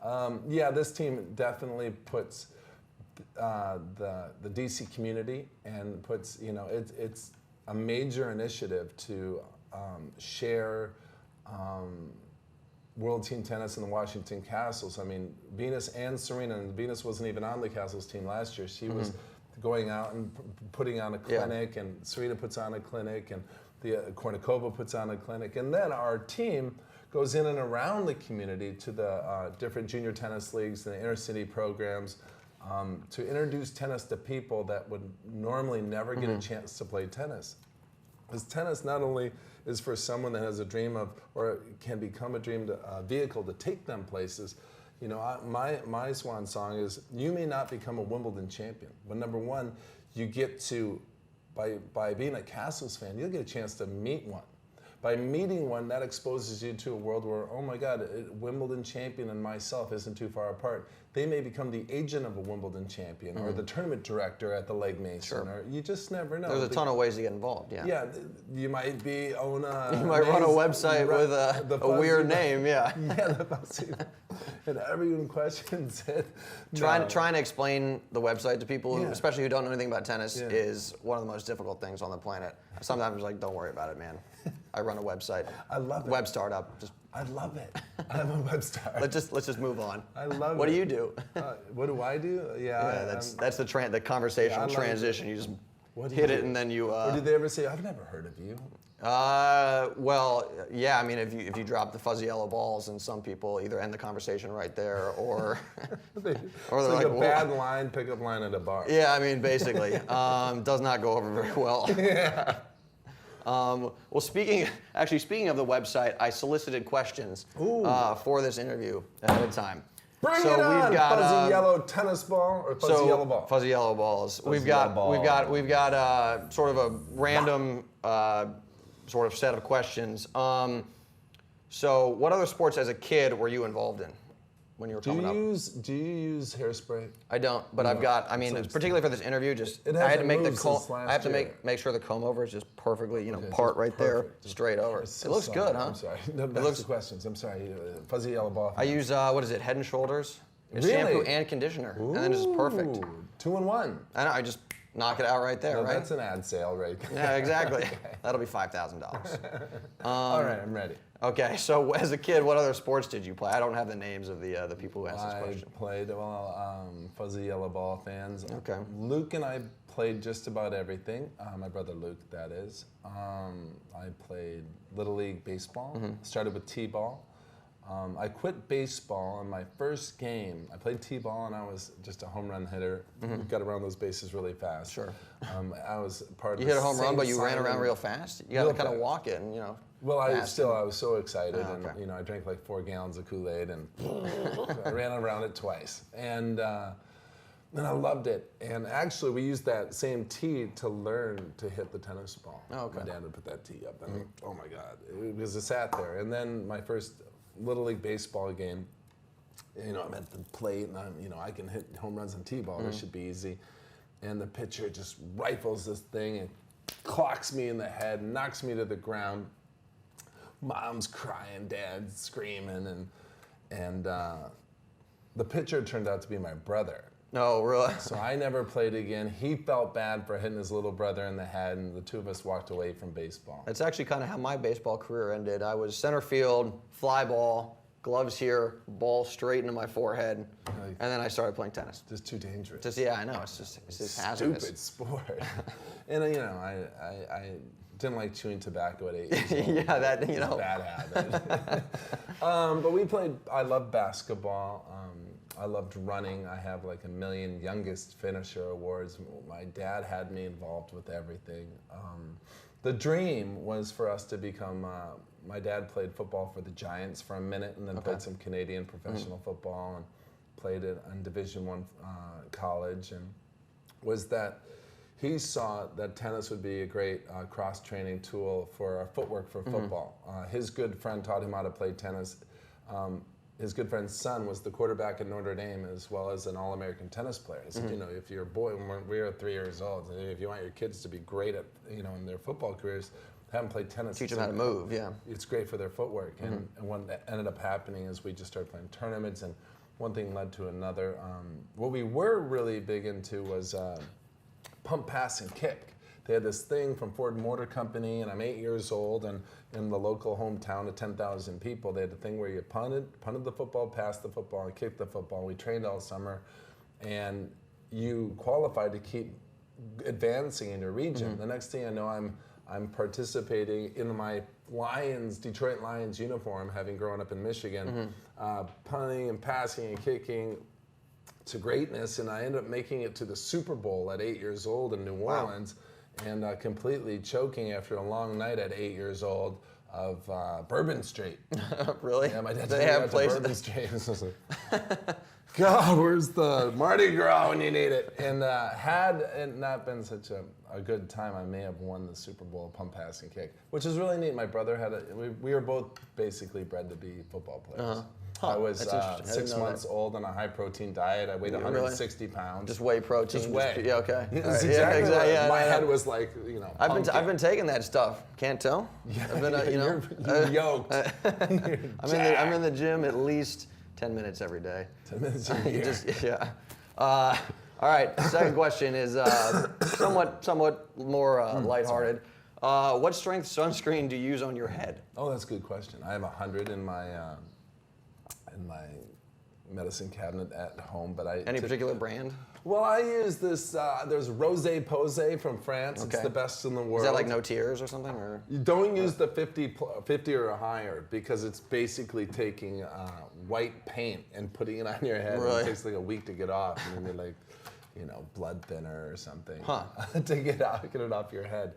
Yeah, this team definitely puts the DC community and puts, it's a major initiative to share World Team Tennis in the Washington Kastles. I mean, Venus and Serena, and Venus wasn't even on the Kastles team last year. She was going out and putting on a clinic, and Serena puts on a clinic, and the Kornikova puts on a clinic. And then our team goes in and around the community to the different junior tennis leagues and the inner city programs to introduce tennis to people that would normally never get a chance to play tennis. Because tennis not only is for someone that has a dream of, or can become a dream vehicle to take them places. My swan song is, you may not become a Wimbledon champion, but number one, you get to, by being a Kastles fan, you'll get a chance to meet one. By meeting one, that exposes you to a world where, oh my God, a Wimbledon champion and myself isn't too far apart. They may become the agent of a Wimbledon champion or the tournament director at the Legg Mason. Or you just never know. There's a ton of ways to get involved, yeah. Yeah, you might own a... You might run a website with a weird name, yeah. Yeah, the fuzzy, and everyone questions it. Trying to explain the website to people, who, especially who don't know anything about tennis, is one of the most difficult things on the planet. Sometimes like, don't worry about it, man. I run a website. I love it. Web startup. I love it. I'm a web startup. Let's just move on. I love it. What do you do? What do I do? That's the conversational transition. You just hit it and then you. Or did they ever say, "I've never heard of you"? Well, yeah. I mean, if you drop the fuzzy yellow balls, and some people either end the conversation right there, or or they're like a bad line, pickup line at a bar. Yeah, I mean, basically, does not go over very well. Yeah. Well, speaking of the website, I solicited questions for this interview ahead of time. Bring it on! We've got fuzzy yellow tennis ball or fuzzy yellow ball. Fuzzy yellow balls. We've got sort of a random sort of set of questions. So, what other sports as a kid were you involved in when you were coming up? Do you use hairspray? I don't, but I've got. I mean, particularly for this interview, I had to make the comb. I have to make sure the comb over is just perfectly, part right there, straight over. It looks good, huh? I'm sorry. No, it looks. Questions. I'm sorry. Fuzzy yellow ball. I use what is it? Head and Shoulders. It's really? Shampoo and conditioner, and then it's just perfect. 2 in 1. I know. I just knock it out right there, right? That's an ad sale, right? Yeah, exactly. That'll be $5,000. All right, I'm ready. Okay, so as a kid, what other sports did you play? I don't have the names of the people who asked this question. I played, fuzzy yellow ball fans. Okay. Luke and I played just about everything. My brother Luke, that is. I played Little League baseball. Started with T-ball. I quit baseball in my first game. I played T-ball and I was just a home run hitter. Got around those bases really fast. Sure. I was part of You hit a home run, but you ran around real fast? You got to kind of walk it and, Well, I was so excited, and I drank like 4 gallons of Kool-Aid, and I ran around it twice, and I loved it. And actually, we used that same tee to learn to hit the tennis ball. Oh, okay. My dad would put that tee up, and oh my God, because it sat there. And then my first Little League baseball game, I'm at the plate, and I can hit home runs on T-ball. This should be easy. And the pitcher just rifles this thing and clocks me in the head, knocks me to the ground. Mom's crying, Dad's screaming, and the pitcher turned out to be my brother. No, really? So I never played again. He felt bad for hitting his little brother in the head, and the two of us walked away from baseball. That's actually kind of how my baseball career ended. I was center field, fly ball, gloves here, ball straight into my forehead, and then I started playing tennis. Just too dangerous. I know. It's just hazardous. Stupid sport. And I didn't like chewing tobacco at 8 years old. Yeah, that It's a bad habit. But we played. I loved basketball. I loved running. I have like 1 million youngest finisher awards. My dad had me involved with everything. The dream was for us to become. My dad played football for the Giants for a minute, and then played some Canadian professional football, and played it in Division I college, and was that. He saw that tennis would be a great cross-training tool for our footwork for football. His good friend taught him how to play tennis. His good friend's son was the quarterback at Notre Dame, as well as an All-American tennis player. He said, if you're a boy, when we were 3 years old, if you want your kids to be great at, in their football careers, have them play tennis. Teach them how to move, yeah. It's great for their footwork. And what ended up happening is we just started playing tournaments, and one thing led to another. What we were really big into was pump, pass, and kick. They had this thing from Ford Motor Company, and I'm 8 years old, and in the local hometown of 10,000 people, they had the thing where you punted the football, passed the football, and kicked the football. We trained all summer, and you qualified to keep advancing in your region. The next thing I know, I'm participating in my Detroit Lions uniform, having grown up in Michigan, punting and passing and kicking to greatness, and I ended up making it to the Super Bowl at 8 years old in New Orleans. And completely choking after a long night at 8 years old of Bourbon Street. Really? Yeah, my dad They have places. Bourbon Street. God, where's the Mardi Gras when you need it? And had it not been such a good time, I may have won the Super Bowl pump, pass, and kick, which is really neat. My brother had we were both basically bred to be football players. I was 6 months old on a high-protein diet. I weighed 160 pounds. Just whey protein. Just whey. Yeah, okay. That's exactly right. My head was like, I've been taking that stuff. Can't tell. Yeah, I've been, you're yoked. I'm in the gym at least 10 minutes every day. 10 minutes a year. All right. Second question is somewhat more lighthearted. What strength sunscreen do you use on your head? Oh, that's a good question. I have 100 in my medicine cabinet at home, but Any particular brand? Well, I use this. There's Rennae Stubbs from France. Okay. It's the best in the world. Is that like no tears or something? Or you don't use the 50 or higher because it's basically taking white paint and putting it on your head. Really? It takes like a week to get off, and then you're like, blood thinner or something to get it off your head.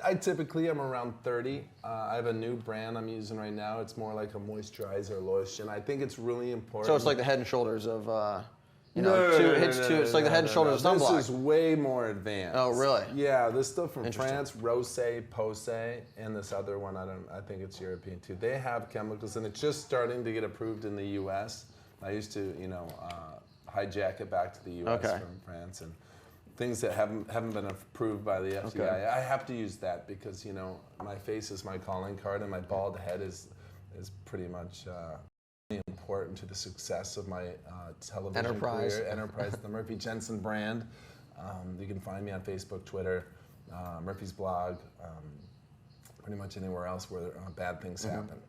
I typically am around 30. I have a new brand I'm using right now. It's more like a moisturizer lotion. I think it's really important. So it's like the Head and Shoulders of, it's like the Head and Shoulders of sunblock. This is way more advanced. Oh, really? Yeah, this stuff from France, Rennae Paes, and this other one, I think it's European too. They have chemicals, and it's just starting to get approved in the U.S. I used to, hijack it back to the U.S. from France, and things that haven't been approved by the FDA. Okay. I have to use that because my face is my calling card, and my bald head is pretty much important to the success of my television career. Enterprise, the Murphy Jensen brand. You can find me on Facebook, Twitter, Murphy's blog, pretty much anywhere else where bad things happen.